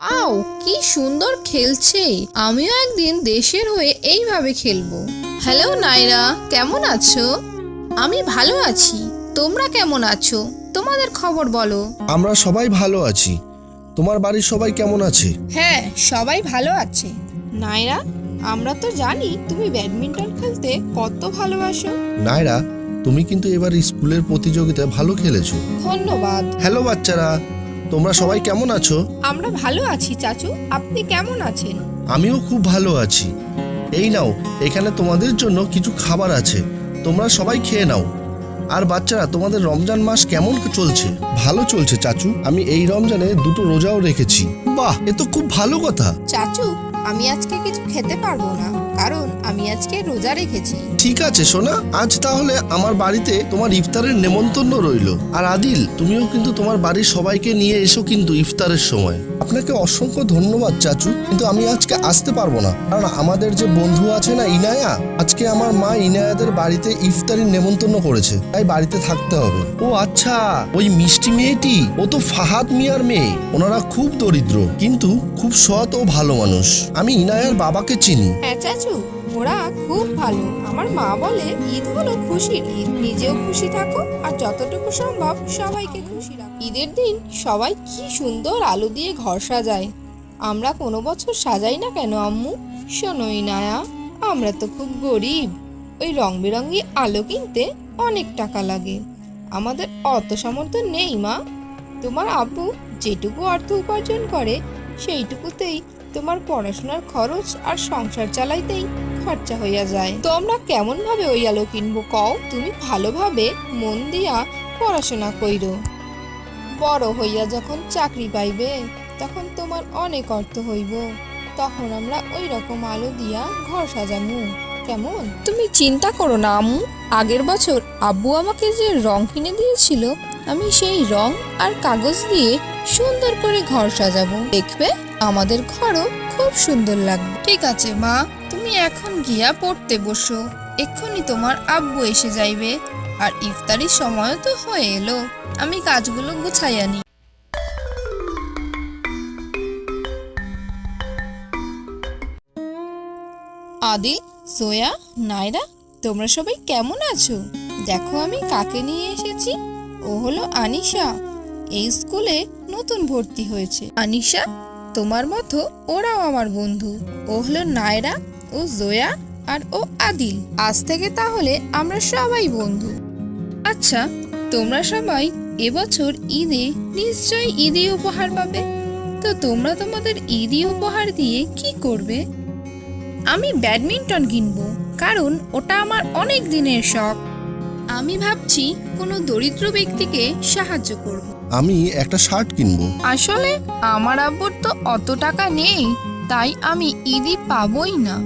আও, কি সুন্দর খেলছে। আমিও একদিন দেশের হয়ে এইভাবে খেলবো। হ্যালো নাইরা, কেমন আছো? আমি ভালো আছি। তোমরা কেমন আছো? তোমাদের খবর বলো। আমরা সবাই ভালো আছি। তোমার বাড়ির সবাই কেমন আছে? হ্যাঁ, সবাই ভালো আছে। নাইরা, আমরা তো জানি তুমি ব্যাডমিন্টন খেলতে কত ভালোবাসো। নাইরা, তুমি কিন্তু এবার স্কুলের প্রতিযোগিতায় ভালো খেলেছো। ধন্যবাদ। হ্যালো বাচ্চারা, তোমরা সবাই কেমন আছো? আমরা ভালো আছি চাচু, আপনি কেমন আছেন? আমিও খুব ভালো আছি। এই নাও, এখানে তোমাদের জন্য কিছু খাবার আছে, তোমরা সবাই খেয়ে নাও। আর বাচ্চারা, তোমাদের রমজান মাস কেমন চলছে? ভালো চলছে চাচু। আমি এই রমজানে 2টো রোজাও রেখেছি। বাহ, এ তো খুব ভালো কথা। চাচু, আমি আজকে কিছু খেতে পারবো না, কারণ আমি আজকে রোজা রেখেছি। ঠিক আছে সোনা, আজ তাহলে আমার বাড়িতে তোমার ইফতারের নেমন্তন্ন রইলো। আর আদিল, তুমিও কিন্তু তোমার বাড়ির সবাইকে নিয়ে এসো কিন্তু ইফতারের সময়। আপনাকে অসংখ্য ধন্যবাদ চাচু, কিন্তু আমি আজকে আসতে পারবো না, কারণ আমাদের যে বন্ধু আছে না ইনায়া, আজকে আমার মা ইনায়াদের বাড়িতে ইফতারির নেমন্তন্ন করেছে, তাই বাড়িতে থাকতে হবে। ও আচ্ছা, ওই মিষ্টি মেয়েটি, ও তো ফাহাদ মিয়ার মেয়ে। ওনারা খুব দরিদ্র, কিন্তু খুব সৎ ও ভালো মানুষ। আমি ইনায়ার বাবাকে চিনি। হ্যাঁ চাচু, ওরা খুব ভালো। আমার মা বলে ঈদ হলো খুশির ঈদ, নিজেও খুশি থাকো আর যতটুকু সম্ভব সবাইকে খুশি রাখো। ঈদের দিন সবাই কি সুন্দর আলো দিয়ে ঘর সাজায়। আমরা কোনো বছর সাজাই না কেন আম্মু? শোনোই নায়া, আমরা তো খুব গরিব। ওই রং বেরঙের আলো কিনতে অনেক টাকা লাগে। আমাদের অত সামর্থ্য নেই মা। তোমার আব্বু যেটুকু অর্থ উপার্জন করে সেইটুকুতেই তোমার পড়াশোনার খরচ আর সংসার চালাইতেই খরচা হইয়া যায়। তো আমরা কেমন ভাবে ওই আলো কিনবো কও? তুমি ভালোভাবে মন দিয়া পড়াশোনা কইরো। বড় হইয়া যখন চাকরি পাইবে তখন তোমার অনেক অর্থ হইব, তখন আমরা ওই রকম আলো দিয়া ঘর সাজামু। কেমন? তুমি চিন্তা করো না আম্মু, আগের বছর আব্বু আমাকে যে রং কিনে দিয়েছিল, আমি সেই রং আর কাগজ দিয়ে সুন্দর করে ঘর সাজাবো। দেখবে আমাদের ঘরও খুব সুন্দর লাগবে। ঠিক আছে মা, তুমি এখন গিয়া পড়তে বসো। এক্ষুনি তোমার আব্বু এসে যাইবে, আর ইফতারির সময় তো হয়ে এলো। আমি কাজগুলো গুছাইয়া নি। আদিল, সোয়া, নাইরা, তোমরা সবাই কেমন আছো? দেখো আমি কাকে নিয়ে এসেছি। ও হলো আনিশা, এই স্কুলে নতুন ভর্তি হয়েছে। আনিশা, তোমার মতো ওরাও আমার বন্ধু। ও হলো নায়রা, ও জোয়া, আর ও আদিল। আজ থেকে তাহলে আমরা সবাই বন্ধু। আচ্ছা, তোমরা সবাই এবছর ঈদে নিশ্চয়ই ঈদি উপহার পাবে। তো তোমরা তোমাদের ঈদি উপহার দিয়ে কি করবে? আমি ব্যাডমিন্টন কিনবো, কারণ ওটা আমার অনেক দিনের শখ। আমি ভাবছি কোনো দরিদ্র ব্যক্তিকে সাহায্য করব। আমি একটা শার্ট কিনবো। আসলে আমার আব্বুর তো অত টাকা নেই, তাই আমি ঈদি পাবোই না।